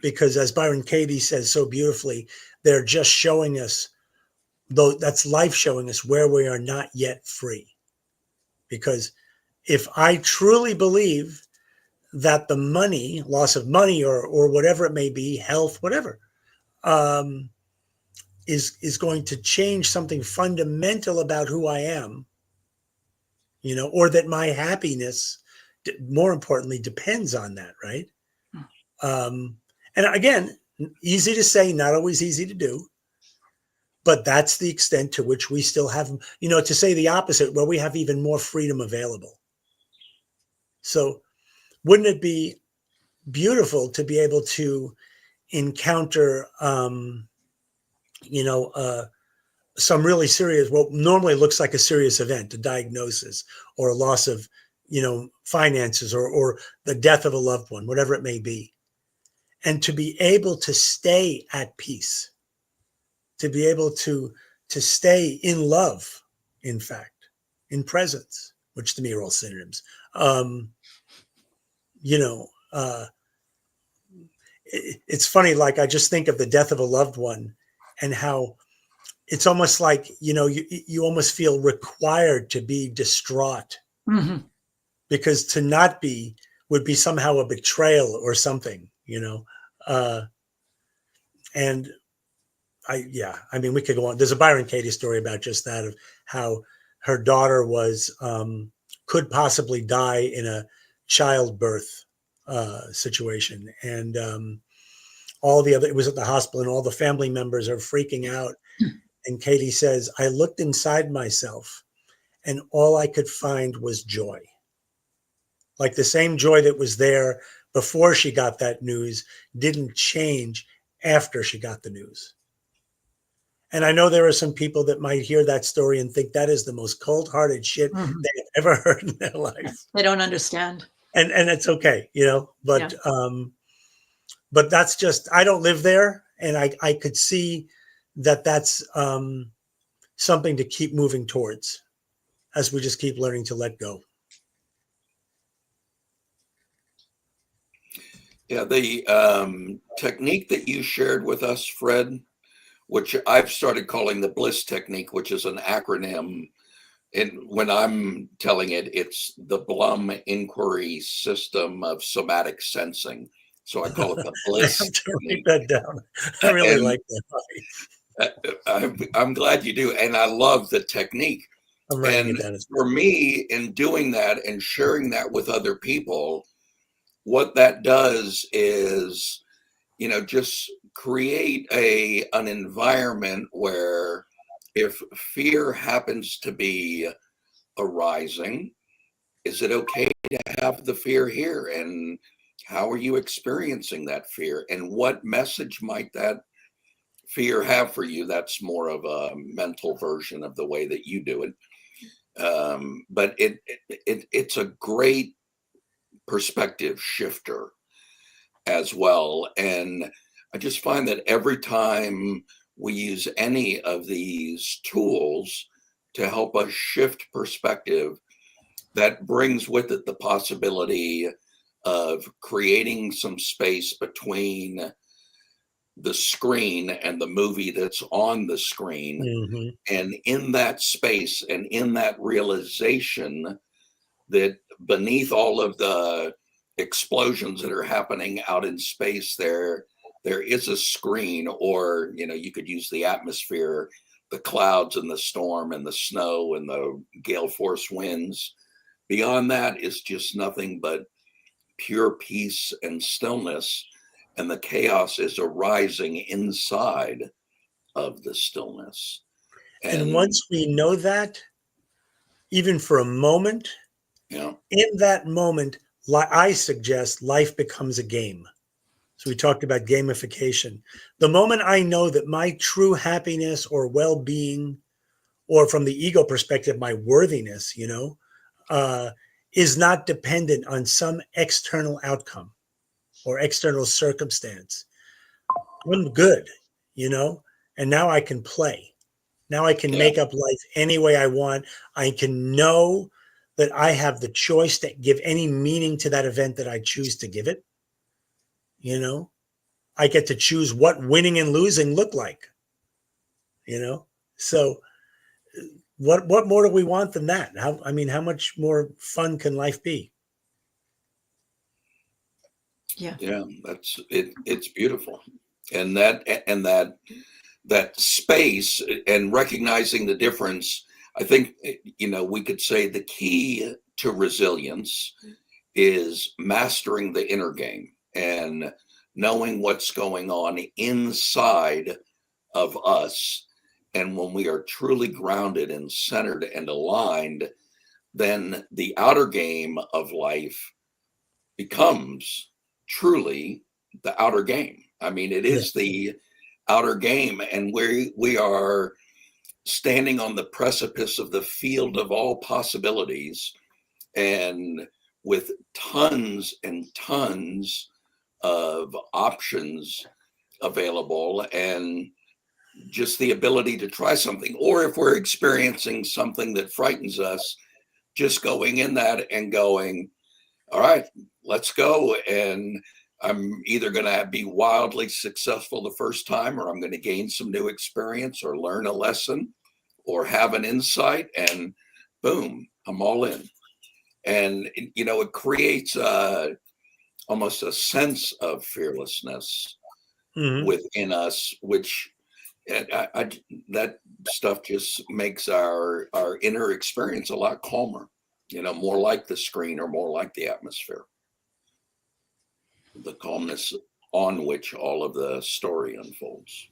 Because as Byron Katie says so beautifully, they're just showing us, though that's life showing us where we are not yet free. Because if I truly believe that the loss of money or whatever it may be, health, whatever, is going to change something fundamental about who I am, or that my happiness, more importantly, depends on that, right? And again, easy to say, not always easy to do, but that's the extent to which we still have, to say the opposite, where we have even more freedom available. So wouldn't it be beautiful to be able to encounter, some really serious, what normally looks like a serious event, a diagnosis or a loss of, finances or the death of a loved one, whatever it may be. And to be able to stay at peace, to be able to stay in love, in fact, in presence, which to me are all synonyms. it's funny. Like I just think of the death of a loved one and how it's almost like, you almost feel required to be distraught Mhm. because to not be would be somehow a betrayal or something, and I mean, we could go on. There's a Byron Katie story about just that, of how her daughter could possibly die in a childbirth situation. And it was at the hospital and all the family members are freaking out. And Katie says, I looked inside myself and all I could find was joy. Like the same joy that was there before she got that news didn't change after she got the news. And I know there are some people that might hear that story and think that is the most cold-hearted shit Mhm. they've ever heard in their life. They don't understand. And it's okay, but that's just, I don't live there. And I could see that that's something to keep moving towards as we just keep learning to let go. Yeah, the technique that you shared with us, Fred, which I've started calling the BLISS technique, which is an acronym. And when I'm telling it, it's the Blum Inquiry System of Somatic Sensing. So I call it the I BLISS have to write technique. that down. I really And like that. I'm glad you do. And I love the technique. I'm writing And it down. for me, in doing that and sharing that with other people, what that does is, just create an environment where if fear happens to be arising, is it okay to have the fear here? And how are you experiencing that fear? And what message might that fear have for you? That's more of a mental version of the way that you do it. But it's a great perspective shifter as well. And I just find that every time we use any of these tools to help us shift perspective, that brings with it the possibility of creating some space between the screen and the movie that's on the screen. Mm-hmm. And in that space and in that realization that beneath all of the explosions that are happening out in space, there is a screen, or you could use the atmosphere, the clouds and the storm and the snow and the gale force winds. Beyond that is just nothing but pure peace and stillness, and the chaos is arising inside of the stillness. And once we know that, even for a moment, in that moment, I suggest life becomes a game. So we talked about gamification. The moment I know that my true happiness or well-being, or from the ego perspective, my worthiness, is not dependent on some external outcome or external circumstance, I'm good, and now I can play. Now I can make up life any way I want. I can know that I have the choice to give any meaning to that event that I choose to give it. I get to choose what winning and losing look like. So what more do we want than that? How much more fun can life be? Yeah, That's it. It's beautiful. And that space and recognizing the difference, I think, we could say the key to resilience is mastering the inner game and knowing what's going on inside of us. And when we are truly grounded and centered and aligned, then the outer game of life becomes truly the outer game. I mean, it is the outer game, and we are standing on the precipice of the field of all possibilities, and with tons and tons of options available, and just the ability to try something. Or if we're experiencing something that frightens us, just going in that and going, all right, let's go. And I'm either going to be wildly successful the first time, or I'm going to gain some new experience or learn a lesson or have an insight, and boom, I'm all in. And, it creates almost a sense of fearlessness within us, which that stuff just makes our inner experience a lot calmer, more like the screen or more like the atmosphere, the calmness on which all of the story unfolds.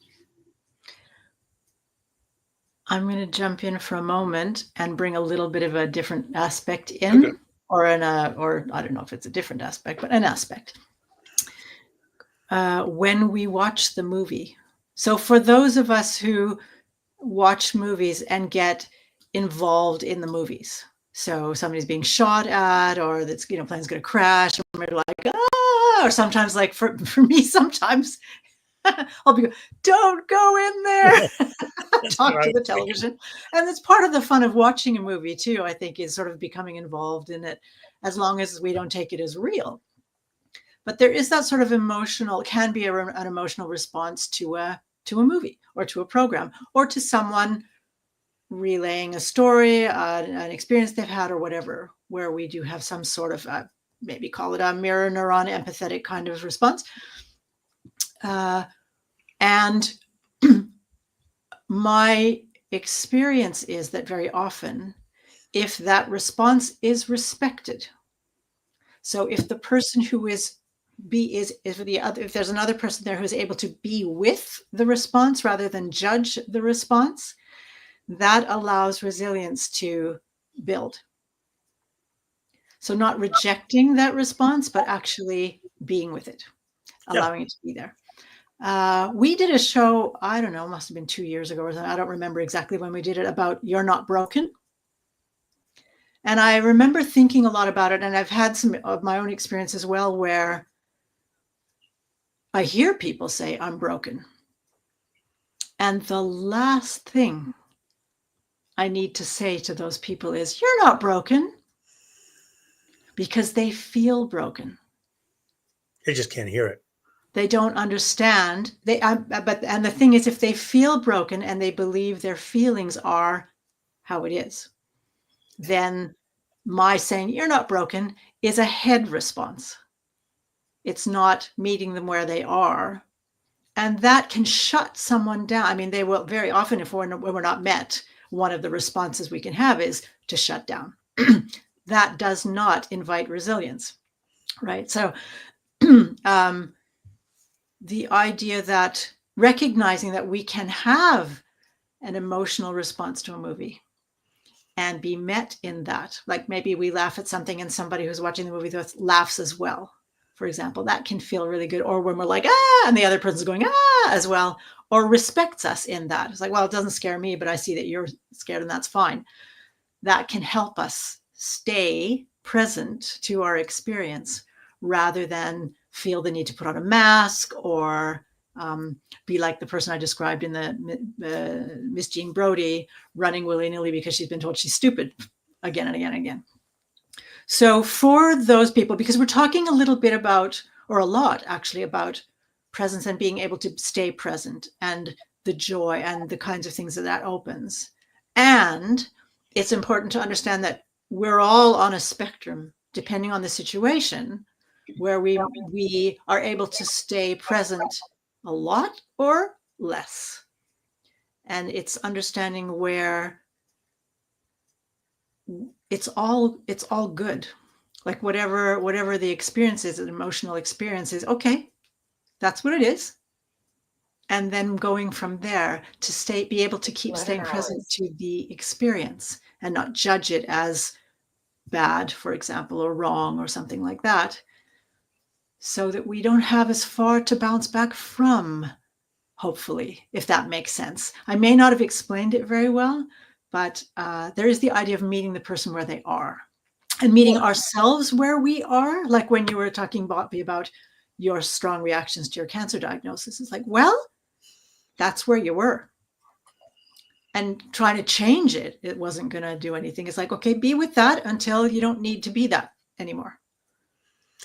I'm going to jump in for a moment and bring a little bit of a different aspect in, okay. or I don't know if it's a different aspect, but an aspect. When we watch the movie. So for those of us who watch movies and get involved in the movies, so somebody's being shot at, or that's, plane's going to crash, and we're like, or sometimes, like for me, sometimes I'll be, don't go in there. Talk to the television. And it's part of the fun of watching a movie too, I think, is sort of becoming involved in it, as long as we don't take it as real. But there is that sort of can be an emotional response to a movie or to a program or to someone relaying a story, an experience they've had or whatever, where we do have some sort of, maybe call it a mirror neuron empathetic kind of response. And my experience is that very often, if that response is respected, so if the person who is if there's another person there who's able to be with the response rather than judge the response, that allows resilience to build. So not rejecting that response, but actually being with it, allowing it to be there. We did a show, I don't know, must have been 2 years ago or something. I don't remember exactly when we did it, about You're Not Broken. And I remember thinking a lot about it. And I've had some of my own experience as well, where I hear people say, I'm broken. And the last thing I need to say to those people is, you're not broken, because they feel broken. They just can't hear it. They don't understand. And the thing is, if they feel broken and they believe their feelings are how it is, then my saying you're not broken is a head response. It's not meeting them where they are. And that can shut someone down. I mean, they will very often, when we're not met, one of the responses we can have is to shut down. That does not invite resilience, right? So the idea that recognizing that we can have an emotional response to a movie and be met in that, like maybe we laugh at something and somebody who's watching the movie with us laughs as well, for example, that can feel really good. Or when we're like, and the other person's going, as well, or respects us in that. It's like, well, it doesn't scare me, but I see that you're scared and that's fine. That can help us stay present to our experience rather than feel the need to put on a mask or be like the person I described in the Miss Jean Brodie, running willy-nilly because she's been told she's stupid again and again and again. So for those people, because we're talking a little bit about, or a lot actually, about presence and being able to stay present and the joy and the kinds of things that opens. And it's important to understand that we're all on a spectrum, depending on the situation, where we are able to stay present a lot or less. And it's understanding where it's all good. Like whatever the experience is, an emotional experience is, okay, that's what it is. And then going from there to be able to keep staying present to the experience and not judge it as bad, for example, or wrong or something like that, so that we don't have as far to bounce back from, hopefully, if that makes sense. I may not have explained it very well, but there is the idea of meeting the person where they are and meeting ourselves where we are. Like when you were talking about your strong reactions to your cancer diagnosis, it's like, well, that's where you were. And trying to change it wasn't going to do anything. It's like, okay, be with that until you don't need to be that anymore.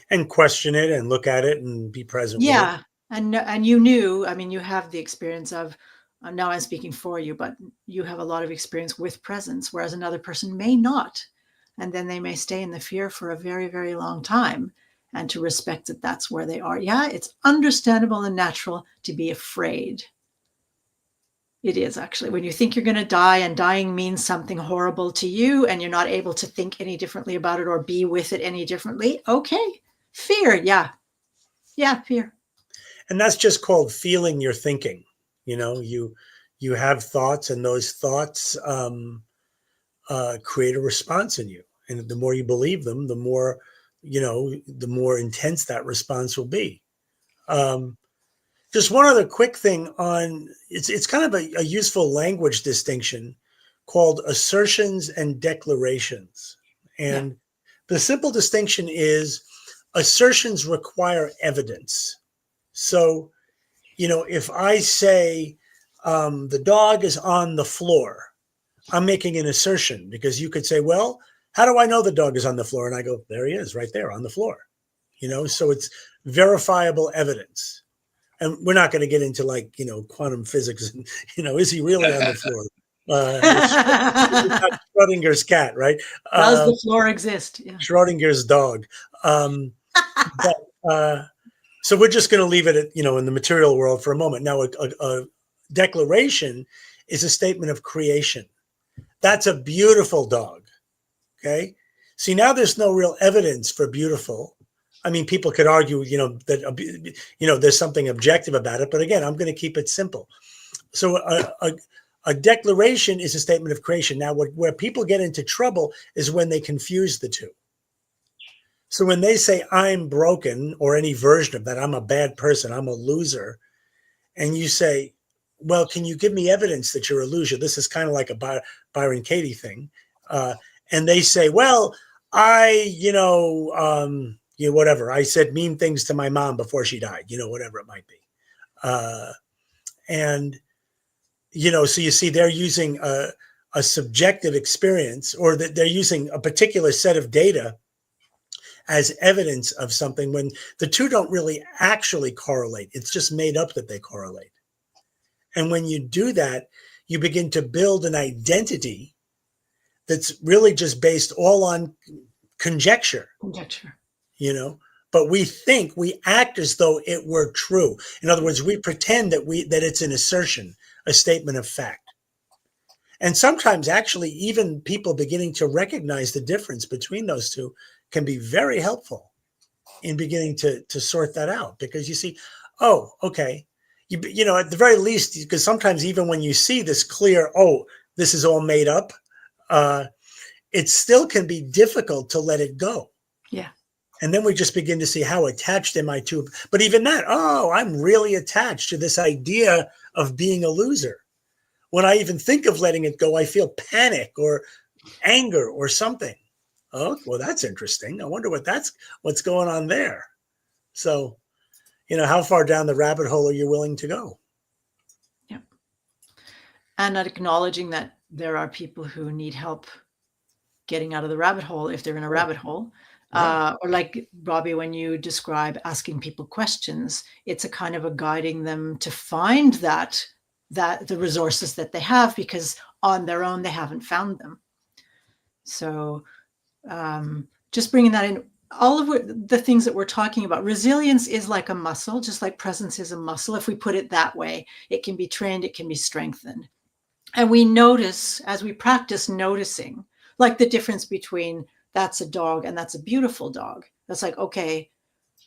And question it and look at it and be present with it. Yeah. And you knew, I mean, you have the experience of, now I'm speaking for you, but you have a lot of experience with presence, whereas another person may not. And then they may stay in the fear for a very, very long time. And to respect that that's where they are. Yeah, it's understandable and natural to be afraid. It is actually. When you think you're going to die and dying means something horrible to you and you're not able to think any differently about it or be with it any differently. Okay. Fear. Yeah. Yeah. Fear. And that's just called feeling your thinking. You know, you have thoughts, and those thoughts create a response in you. And the more you believe them, the more, the more intense that response will be. Um, just one other quick thing on it's kind of a useful language distinction called assertions and declarations. Yeah. And the simple distinction is assertions require evidence. So, if I say the dog is on the floor, I'm making an assertion, because you could say, well, how do I know the dog is on the floor? And I go, there he is right there on the floor. So it's verifiable evidence. And we're not going to get into quantum physics and, is he really on the floor? It's not Schrodinger's cat, right? Does the floor exist? Yeah. Schrodinger's dog. So we're just going to leave it at, in the material world for a moment. Now, a declaration is a statement of creation. That's a beautiful dog. Okay. See, now there's no real evidence for beautiful. I mean, people could argue, that, there's something objective about it. But again, I'm going to keep it simple. So a declaration is a statement of creation. Now, where people get into trouble is when they confuse the two. So when they say I'm broken, or any version of that, I'm a bad person, I'm a loser, and you say, well, can you give me evidence that you're a loser? This is kind of like a Byron Katie thing. And they say, well, whatever. I said mean things to my mom before she died, whatever it might be. So you see, they're using a subjective experience, or that they're using a particular set of data as evidence of something, when the two don't really actually correlate. It's just made up that they correlate. And when you do that, you begin to build an identity that's really just based all on conjecture. But we act as though it were true. In other words, we pretend that it's an assertion, a statement of fact. And sometimes actually even people beginning to recognize the difference between those two can be very helpful in beginning to sort that out, because you see, oh, okay. At the very least, because sometimes even when you see this clear, oh, this is all made up, it still can be difficult to let it go. Yeah. And then we just begin to see, how attached am I to, but even that, oh, I'm really attached to this idea of being a loser. When I even think of letting it go, I feel panic or anger or something. Oh, well, that's interesting. I wonder what's going on there. So, how far down the rabbit hole are you willing to go? Yeah. And not acknowledging that there are people who need help getting out of the rabbit hole if they're in a rabbit hole. Or like Robbie, when you describe asking people questions, it's a kind of a guiding them to find that the resources that they have, because on their own, they haven't found them. So just bringing that in, all of the things that we're talking about, resilience is like a muscle, just like presence is a muscle. If we put it that way, it can be trained, it can be strengthened. And we notice as we practice noticing, like the difference between that's a dog and that's a beautiful dog. That's like, okay,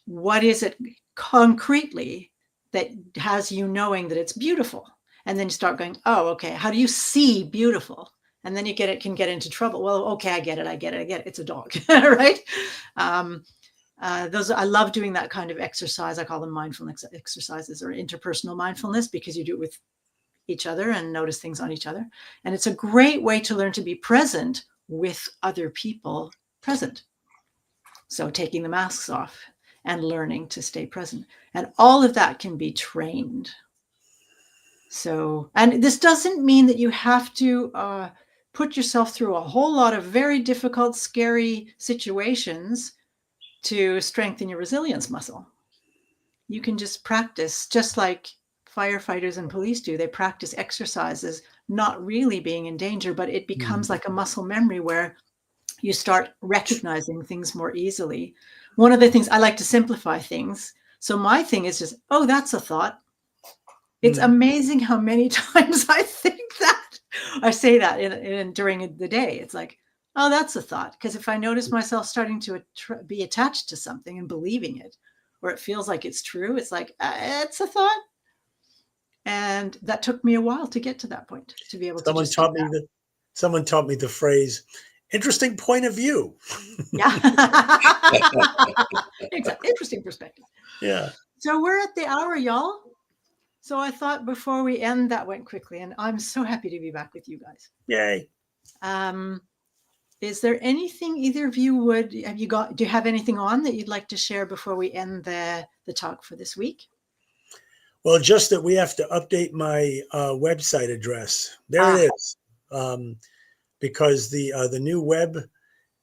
what is it concretely that has you knowing that it's beautiful? And then you start going, oh, okay, how do you see beautiful? And then can get into trouble. Well, okay, I get it. It's a dog, right? I love doing that kind of exercise. I call them mindfulness exercises, or interpersonal mindfulness, because you do it with each other and notice things on each other. And it's a great way to learn to be present with other people present. So taking the masks off and learning to stay present. And all of that can be trained. So, and this doesn't mean that you have to put yourself through a whole lot of very difficult, scary situations to strengthen your resilience muscle. You can just practice, just like firefighters and police do. They practice exercises, not really being in danger, but it becomes like a muscle memory where you start recognizing things more easily. One of the things I like to simplify things. So my thing is just, oh, that's a thought. It's amazing how many times I think that. I say that during the day. It's like, oh, that's a thought. Because if I notice myself starting to be attached to something and believing it, or it feels like it's true, it's like, it's a thought. And that took me a while to get to that point, to be able to just someone taught me the phrase, interesting point of view. Yeah. Exactly. Interesting perspective. Yeah. So we're at the hour, y'all. So I thought before we end, that went quickly, and I'm so happy to be back with you guys. Yay. Is there anything either of you do you have anything on that you'd like to share before we end the talk for this week? Well, just that we have to update my website address. There it is. Because the new web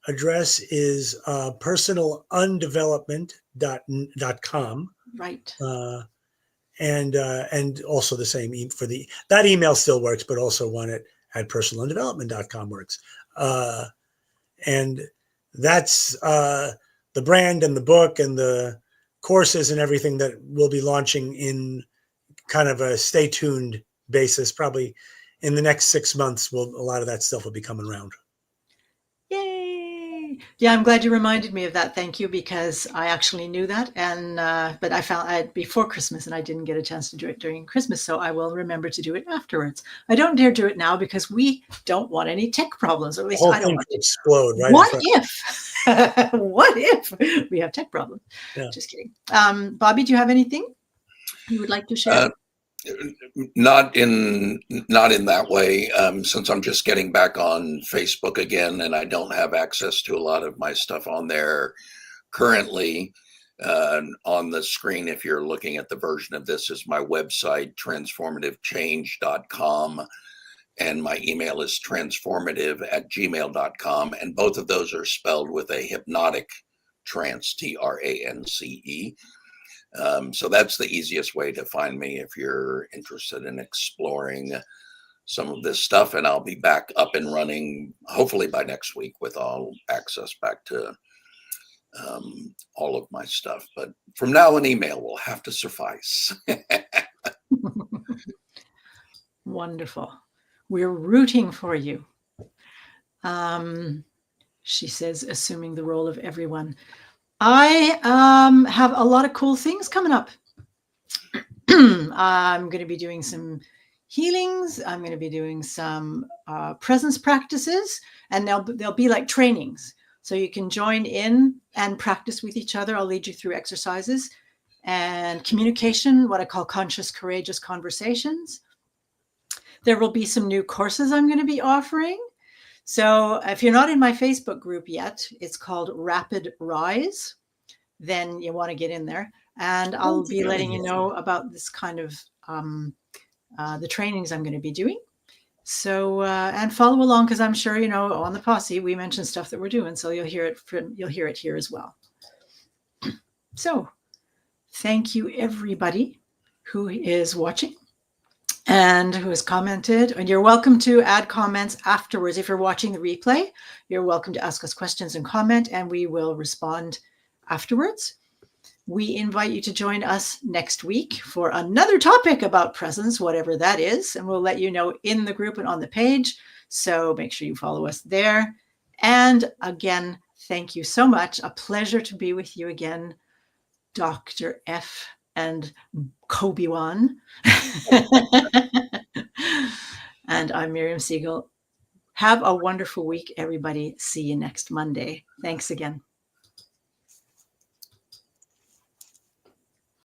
address is personalundevelopment.com. Right. And also the same for that email still works, but also one at personalundevelopment.com works. And that's the brand and the book and the courses and everything that we'll be launching in kind of a stay tuned basis. Probably in the next 6 months, a lot of that stuff will be coming around. Yay! Yeah, I'm glad you reminded me of that. Thank you, because I actually knew that, and but I found it before Christmas, and I didn't get a chance to do it during Christmas, so I will remember to do it afterwards. I don't dare do it now because we don't want any tech problems, or at least I don't want to explode. Right? What if? What if we have tech problems? Yeah. Just kidding. Bobby, do you have anything you would like to share? Not in that way. Since I'm just getting back on Facebook again, and I don't have access to a lot of my stuff on there currently. On the screen, if you're looking at the version of this, is my website, transformativechange.com, and my email is transformative@gmail.com, and both of those are spelled with a hypnotic trance, TRANCE. So that's the easiest way to find me if you're interested in exploring some of this stuff. And I'll be back up and running, hopefully by next week, with all access back to all of my stuff. But from now on, email will have to suffice. Wonderful. We're rooting for you. She says, assuming the role of everyone. I have a lot of cool things coming up. I'm going to be doing some healings. I'm going to be doing some presence practices, and they'll be like trainings. So you can join in and practice with each other. I'll lead you through exercises and communication, what I call conscious, courageous conversations. There will be some new courses I'm going to be offering. So if you're not in my Facebook group yet, it's called Rapid Rise. Then you want to get in there, and I'll be letting you know about this kind of the trainings I'm going to be doing. So and follow along, because I'm sure on the Posse we mention stuff that we're doing, so you'll hear it here as well. So thank you everybody who is watching and who has commented, and you're welcome to add comments afterwards. If you're watching the replay, you're welcome to ask us questions and comment, and we will respond afterwards. We invite you to join us next week for another topic about presence, whatever that is, and we'll let you know in the group and on the page. So make sure you follow us there. And again, thank you so much. A pleasure to be with you again, Dr. F and Kobe-wan. And I'm Miriam Siegel. Have a wonderful week, everybody. See you next Monday. Thanks again.